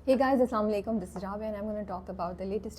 Hey guys, Assalamu alaikum. This is Rabia and I'm going to talk about the latest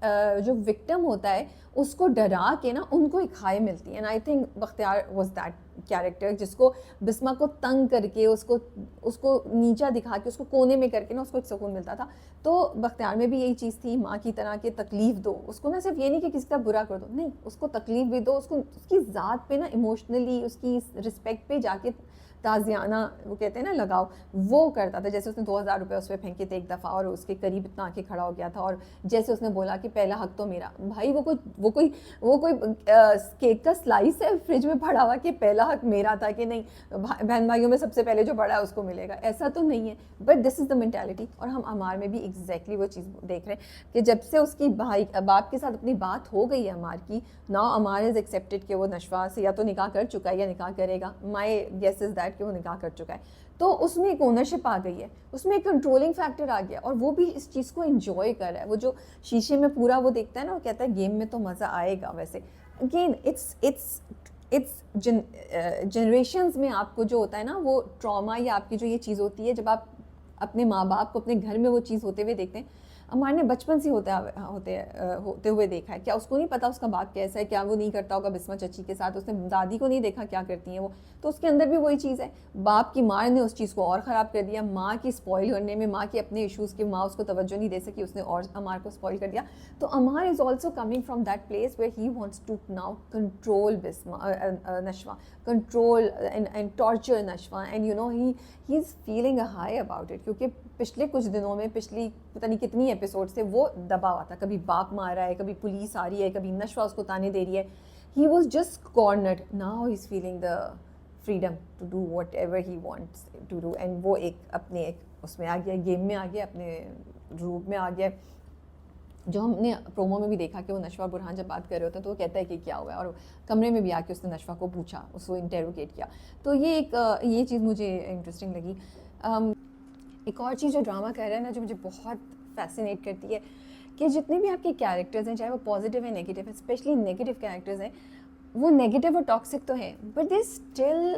جو victim ہوتا ہے اس کو ڈرا کے نا ان کو ایک ہائی ملتی ہے. And I think Bakhtiyar was that character جس کو بسما کو تنگ کر کے اس کو نیچا دکھا کے اس کو کونے میں کر کے نا اس کو ایک سکون ملتا تھا. تو بختیار میں بھی یہی چیز تھی, ماں کی طرح کہ تکلیف دو اس کو, نا صرف یہ نہیں کہ کسی کا برا کر دو, نہیں اس کو تکلیف بھی دو, اس کو اس کی ذات پہ نا ایموشنلی اس کی رسپیکٹ پہ جا کے تازیانہ وہ کہتے ہیں نا لگاؤ, وہ کرتا تھا. جیسے اس نے 2000 روپے اس پہ پھینکے تھے ایک دفعہ اور اس کے قریب اتنا آ کے کھڑا ہو گیا تھا, اور جیسے اس نے بولا کہ پہلا حق تو میرا. بھائی وہ کوئی کیک کا سلائس ہے فریج میں پڑا ہوا کہ پہلا حق میرا تھا کہ نہیں بہن بھائیوں میں سب سے پہلے جو بڑا ہے اس کو ملے گا, ایسا تو نہیں ہے. But this is the mentality. اور ہم عمار میں بھی ایگزیکٹلی وہ چیز دیکھ رہے ہیں کہ جب سے اس کی باپ کے ساتھ اپنی بات ہو گئی ہے عمار کی, ناؤ عمار از ایکسیپٹیڈ کہ وہ نشوا سے یا تو نکاح کر چکا ہے یا نکاح کرے گا. مائی گیس از دیٹ کہ وہ نکاح کر چکا ہے. تو اس میں ایک اونرشپ آ گئی ہے, اس میں ایک کنٹرولنگ فیکٹر آ گیا, اور وہ بھی اس چیز کو انجوائے کر رہا ہے. وہ جو شیشے میں پورا وہ دیکھتا ہے نا, وہ کہتا ہے گیم میں تو مزہ آئے گا. ویسے اگین اٹس جنریشنز میں آپ کو جو ہوتا ہے نا وہ ٹراما یا آپ کی جو یہ چیز ہوتی ہے جب آپ اپنے ماں باپ کو اپنے گھر میں وہ چیز ہوتے ہوئے دیکھتے ہیں. عمار نے بچپن سے ہوتے ہوئے دیکھا ہے. کیا اس کو نہیں پتا اس کا باپ کیسا ہے, کیا وہ نہیں کرتا ہوگا بسما چچی کے ساتھ, اس نے دادی کو نہیں دیکھا کیا کرتی ہیں وہ, تو اس کے اندر بھی وہی چیز ہے. باپ کی مار نے اس چیز کو اور خراب کر دیا, ماں کی اسپوائل کرنے میں, ماں کے اپنے ایشوز کی ماں اس کو توجہ نہیں دے سکی, اس نے اور عمار کو اسپوائل کر دیا. تو Ammar is also coming from that place where he wants to now control Nishwa, control and torture Nishwa, and you know he is feeling a high about it. کیونکہ پچھلے کچھ دنوں میں, پچھلی پتہ نہیں کتنی ایپیسوڈ سے وہ دبا ہوا تھا, کبھی باپ مار رہا ہے, کبھی پولیس آ رہی ہے, کبھی نشوا اس کو تانے دے رہی ہے. He was just cornered. Now he is feeling the freedom to do whatever he wants to do, and وہ اپنے ایک اس میں آ گیا, گیم میں آ گیا, اپنے روپ میں آ گیا. جو ہم نے پرومو میں بھی دیکھا کہ وہ نشوا اور برہان جب بات کر رہے ہوتے ہیں تو وہ کہتا ہے کہ کیا ہوا ہے, اور کمرے میں بھی آ کے اس نے نشوا کو پوچھا, اس کو انٹیروگیٹ کیا. تو یہ چیز مجھے انٹرسٹنگ لگی. ایک اور چیز جو ڈرامہ کر رہا ہے نا, جو مجھے بہت فیسینیٹ کرتی ہے, کہ جتنے بھی آپ کے کیریکٹرز ہیں, چاہے وہ پازیٹیو ہیں نیگیٹیو ہیں, اسپیشلی نیگیٹیو کیریکٹرز ہیں, وہ نیگیٹیو اور ٹاکسک تو ہیں, but they still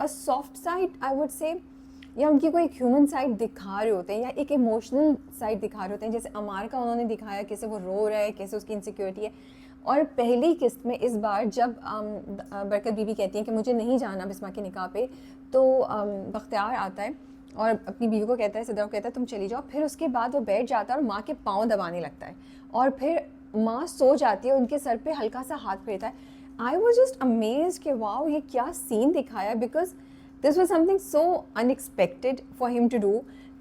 a soft side I would say, یا ان کی کوئی ایک ہیومن سائڈ دکھا رہے ہوتے ہیں, یا ایک ایموشنل سائڈ دکھا رہے ہوتے ہیں. جیسے عمار کا انہوں نے دکھایا کیسے وہ رو رہا ہے, کیسے اس کی انسیکیورٹی ہے. اور پہلی قسط میں اس بار جب برکت بی بی کہتی ہیں کہ مجھے نہیں جانا بسما کے نکاح پہ, تو بختیار آتا ہے اور اپنی بیوی کو کہتا ہے, صدر کو کہتا ہے تم چلی جاؤ. پھر اس کے بعد وہ بیٹھ جاتا ہے اور ماں کے پاؤں دبانے لگتا ہے, اور پھر ماں سو جاتی ہے, ان کے سر پہ ہلکا سا ہاتھ پھیرتا ہے. آئی واز جسٹ امیزڈ کہ واؤ یہ کیا سین دکھایا, because this was something so unexpected for him to do,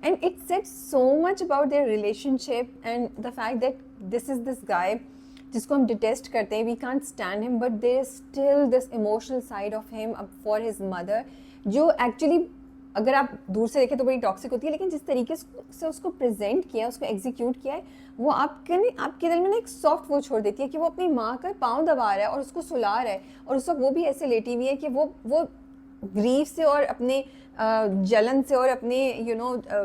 and it said so much about their relationship and the fact that this is this guy جس کو ہم ڈیٹیسٹ کرتے ہیں, we can't stand him, but there is still this emotional side of him for his mother, جو actually اگر آپ دور سے دیکھیں تو بڑی ٹاکسک ہوتی ہے, لیکن جس طریقے سے اس کو پریزنٹ کیا, اس کو ایگزیکیوٹ کیا ہے, وہ آپ کے دل میں نا ایک سافٹ وہ چھوڑ دیتی ہے کہ وہ اپنی ماں کا پاؤں دبا رہا ہے اور اس کو سلا رہا ہے, اور اس وقت وہ بھی ایسے لیٹی ہوئی ہے کہ وہ گریف سے اور اپنے جلن سے اور اپنے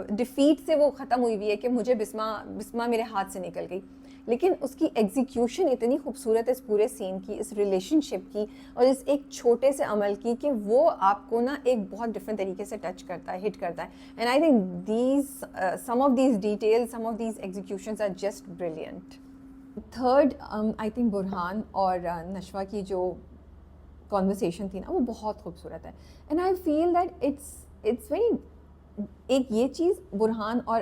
ڈیفیٹ سے وہ ختم ہوئی ہوئی ہے کہ مجھے بسما میرے ہاتھ سے نکل گئی. لیکن اس کی ایگزیکیوشن اتنی خوبصورت ہے اس پورے سین کی, اس ریلیشن شپ کی, اور اس ایک چھوٹے سے عمل کی, کہ وہ آپ کو نا ایک بہت ڈفرینٹ طریقے سے ٹچ کرتا ہے, ہٹ کرتا ہے. And I think some of these detail, some of these executions are just brilliant. Third I think Burhan اور نشوا کی جو کانورسیشن تھی نا, وہ بہت خوبصورت ہے. And I feel that it's very, ایک یہ چیز برہان اور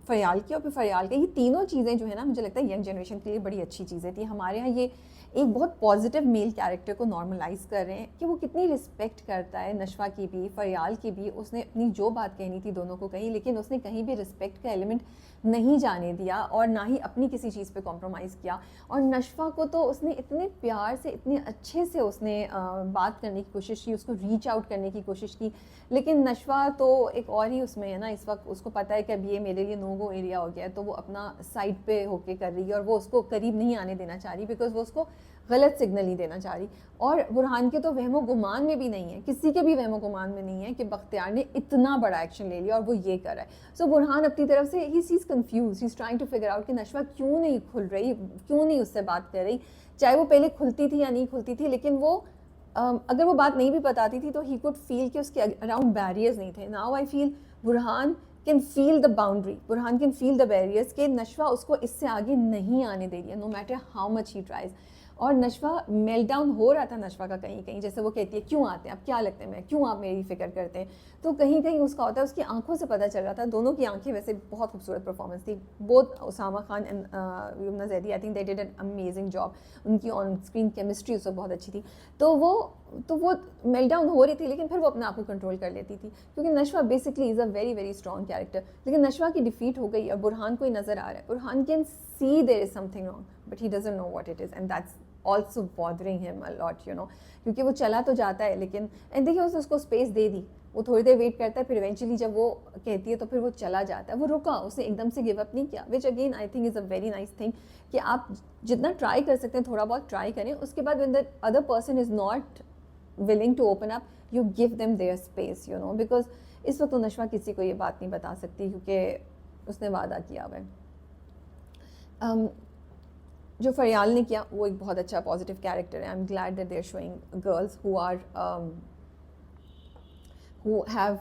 فریال کی, اور پھر فریال کے, یہ تینوں چیزیں جو ہے نا مجھے لگتا ہے ینگ جنریشن کے لیے بڑی اچھی چیزیں تھیں. ہمارے یہاں یہ ایک بہت پازیٹیو میل کیریکٹر کو نارملائز کر رہے ہیں کہ وہ کتنی رسپیکٹ کرتا ہے, نشوا کی بھی فریال کی بھی. اس نے اپنی جو بات کہنی تھی دونوں کو کہی, لیکن اس نے کہیں بھی رسپیکٹ کا ایلیمنٹ نہیں جانے دیا, اور نہ ہی اپنی کسی چیز پہ کمپرومائز کیا. اور نشوا کو تو اس نے اتنے پیار سے, اتنے اچھے سے اس نے بات کرنے کی کوشش کی, اس کو ریچ آؤٹ کرنے کی کوشش کی. لیکن نشوا تو ایک اور ہی اس میں ہے نا, اس وقت اس کو پتہ ہے کہ اب یہ میرے لیے نو گو ایریا ہو گیا ہے, تو وہ اپنا سائڈ پہ ہو کے کر رہی ہے, اور وہ اس کو قریب نہیں آنے دینا چاہ رہی, بیکاز وہ اس کو غلط سگنل نہیں دینا چاہ رہی. اور برہان کے تو وہم و گمان میں بھی نہیں ہے, کسی کے بھی وہم و گمان میں نہیں ہے کہ بختیار نے اتنا بڑا ایکشن لے لیا اور وہ یہ کر رہا ہے. سو برہان اپنی طرف سے ہی is confused, he is trying to figure out کہ نشوا کیوں نہیں کھل رہی, کیوں نہیں اس سے بات کر رہی, چاہے وہ پہلے کھلتی تھی یا نہیں کھلتی تھی. لیکن وہ اگر وہ بات نہیں بھی بتاتی تھی تو ہی کوڈ فیل کہ اس کے اراؤنڈ بیریئرز نہیں تھے. Now I feel Burhan can feel the boundary, Burhan can feel the barriers کہ نشوہ اس کو اس سے آگے نہیں آنے دے رہی ہے, no matter how much he tries. اور نشوہ میل ڈاؤن ہو رہا تھا نشوہ کا کہیں کہیں, جیسے وہ کہتی ہے کیوں آتے ہیں, اب کیا لگتے ہیں میں, کیوں آپ میری فکر کرتے ہیں, تو کہیں کہیں اس کا ہوتا ہے, اس کی آنکھوں سے پتہ چل رہا تھا, دونوں کی آنکھیں ویسے بہت خوبصورت پرفارمنس تھی, both Usama Khan and Yamna Zaidi, I think they did an amazing job, ان کی آن اسکرین کیمسٹری اس وقت بہت اچھی تھی. تو وہ میل ڈاؤن ہو رہی تھی لیکن پھر وہ اپنے آپ کو کنٹرول کر لیتی تھی, کیونکہ Nashwa basically is a very very strong character. لیکن نشوہ کی ڈیفیٹ ہو گئی اور برہان کو ہی نظر آ رہا ہے, Burhan can see there is something wrong but he doesn't know what it is, and that's also bothering him a lot, you know, کیونکہ وہ چلا تو جاتا ہے لیکن دیکھیے اس کو اسپیس دے دی, وہ تھوڑی دیر ویٹ کرتا ہے, پھر ایونچولی جب وہ کہتی ہے تو پھر وہ چلا جاتا ہے, وہ رکا, اس نے ایک دم سے گیو اپ نہیں کیا, which again I think is a very nice thing کہ آپ جتنا ٹرائی کر سکتے ہیں تھوڑا بہت ٹرائی کریں, اس کے بعد when the other person is not willing to open up, you give them their space, you know, because اس وقت تو نشوہ کسی کو یہ بات نہیں بتا سکتی کیونکہ اس نے وعدہ کیا ہوا ہے. جو فریال نے کیا وہ ایک بہت اچھا پازیٹیو کیریکٹر ہے. I am glad that they are showing girls who have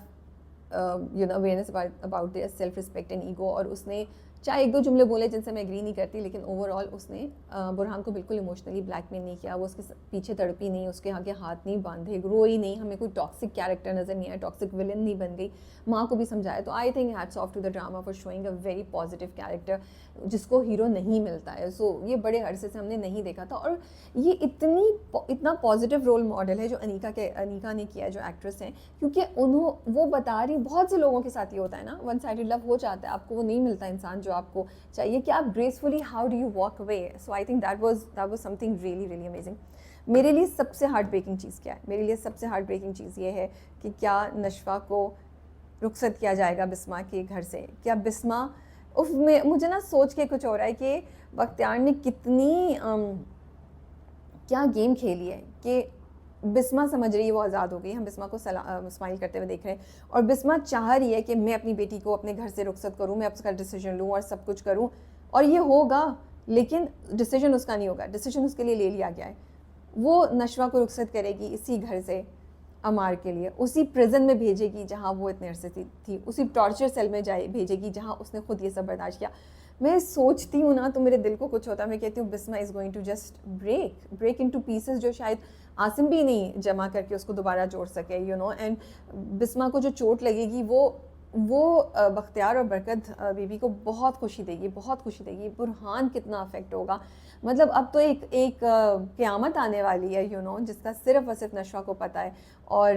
you know awareness about their self respect and ego. اور اس نے چاہے ایک دو جملے بولے جن سے میں ایگری نہیں کرتی, لیکن اوور آل اس نے برہان کو بالکل ایموشنلی بلیک میل نہیں کیا, وہ اس کے پیچھے تڑپی نہیں, اس کے آگے ہاتھ نہیں باندھے, روئی نہیں, ہمیں کوئی ٹاکسک کیریکٹر نظر نہیں آیا, ٹاکسک ولن نہیں بن گئی, ماں کو بھی سمجھایا. تو I think hats off to the drama for showing a very positive character جس کو ہیرو نہیں ملتا ہے. سو یہ بڑے عرصے سے ہم نے نہیں دیکھا تھا, اور یہ اتنا پازیٹیو رول ماڈل ہے جو انیکا نے کیا ہے, جو ایکٹریس ہیں, کیونکہ وہ بتا رہی, بہت سے لوگوں کے ساتھ یہ ہوتا ہے نا, ون سائڈڈ لو ہو جاتا ہے, آپ کو وہ نہیں ملتا انسان جو آپ کو چاہیے کہ آپ gracefully how do you walk away. So I think that was some thing really really amazing. میرے لیے سب سے ہارٹ بریکنگ چیز کیا ہے, میرے لیے سب سے ہارٹ بریکنگ چیز یہ ہے کہ کیا نشوہ کو رخصت کیا جائے گا بسما کے گھر سے. کیا بسما مجھے نا سوچ کے کچھ ہو رہا ہے کہ بختیار نے کتنی کیا گیم کھیلی ہے کہ بسما سمجھ رہی ہے وہ آزاد ہو گئی, ہم بسما کو اسمائل کرتے ہوئے دیکھ رہے ہیں, اور بسما چاہ رہی ہے کہ میں اپنی بیٹی کو اپنے گھر سے رخصت کروں, میں اس کا ڈیسیجن لوں اور سب کچھ کروں, اور یہ ہوگا, لیکن ڈیسیجن اس کا نہیں ہوگا, ڈیسیجن اس کے لیے لے لیا گیا ہے. وہ نشوہ کو رخصت کرے گی اسی گھر سے امار کے لیے, اسی پریزن میں بھیجے گی جہاں وہ اتنے عرصے تھی, اسی ٹارچر سیل میں بھیجے گی جہاں اس نے خود یہ سب برداشت کیا. میں سوچتی ہوں نا تو میرے دل کو کچھ ہوتا ہے, میں کہتی ہوں Bisma is going to just break into pieces, جو شاید عاصم بھی نہیں جمع کر کے اس کو دوبارہ جوڑ سکے, یو نو. اینڈ بسما کو جو چوٹ لگے گی وہ بختیار اور برکت بی بی کو بہت خوشی دے گی, بہت خوشی دے گی. برہان کتنا افیکٹ ہوگا, مطلب اب تو ایک قیامت آنے والی ہے, یو نو, جس کا صرف اور صرف نشوہ کو پتہ ہے. اور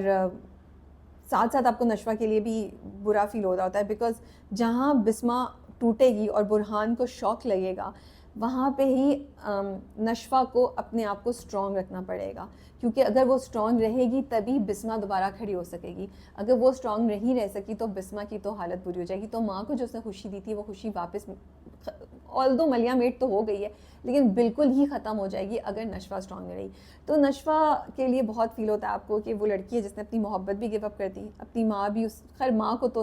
ساتھ ساتھ آپ کو نشوہ کے لیے بھی برا فیل ہو رہا ہوتا ہے, بیکاز جہاں بسما ٹوٹے گی اور برہان کو شوق لگے گا, وہاں پہ ہی نشوہ کو اپنے آپ کو اسٹرانگ رکھنا پڑے گا, کیونکہ اگر وہ اسٹرانگ رہے گی تبھی بسما دوبارہ کھڑی ہو سکے گی. اگر وہ اسٹرانگ نہیں رہ سکی تو بسما کی تو حالت بری ہو جائے گی. تو ماں کو جو اس نے خوشی دی تھی وہ خوشی واپس, آلدو ملیا میٹ تو ہو گئی ہے, لیکن بالکل ہی ختم ہو جائے گی اگر نشوہ اسٹرانگ نہیں رہی. تو نشوہ کے لیے بہت فیل ہوتا ہے آپ کو کہ وہ لڑکی ہے جس نے اپنی محبت بھی گیو اپ کر دی, اپنی ماں بھی, خیر ماں کو تو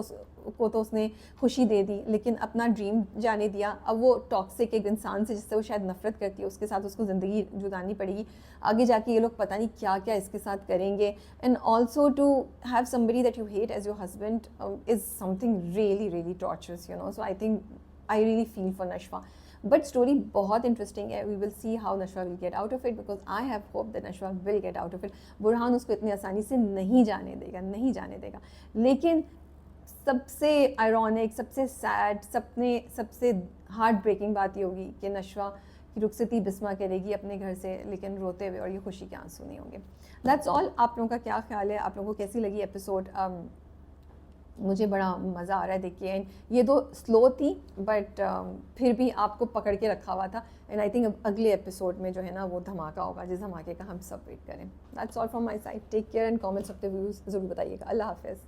اس نے خوشی دے دی, لیکن اپنا ڈریم جانے دیا. اب وہ ٹاکسک ایک انسان سے جس سے وہ شاید نفرت کرتی ہے, اس کے ساتھ اس کو زندگی گزارنی پڑے گی. آگے جا کے یہ لوگ پتہ نہیں کیا کیا اس کے ساتھ کریں گے. And also to have somebody that you hate as your husband is something really really torturous, you know. So I think I really feel for Nashwa. But story بہت انٹرسٹنگ ہے. We will see how Nashwa will get out of it, because I have hope that Nashwa will get out of it. برہان اس کو اتنی آسانی سے نہیں جانے دے گا. لیکن سب سے آئرونک, سب سے سیڈ, سب سے ہارٹ بریکنگ بات یہ ہوگی کہ نشوہ کی رخصتی بسما کرے گی اپنے گھر سے, لیکن روتے ہوئے, اور یہ خوشی کے آنسو نہیں ہوں گے. That's all. آپ لوگوں کا کیا خیال ہے, آپ لوگوں کو کیسی لگی ایپیسوڈ؟ مجھے بڑا مزہ آ رہا ہے دیکھ کے. اینڈ یہ تو سلو تھی بٹ پھر بھی آپ کو پکڑ کے رکھا ہوا تھا. اینڈ آئی تھنک اگلے ایپیسوڈ میں جو ہے نا وہ دھماکہ ہوگا, جس دھماکے کا ہم سب ویٹ کریں. That's all from my side. Take care and comments اپنے ویوز ضرور بتائیے گا. اللہ حافظ.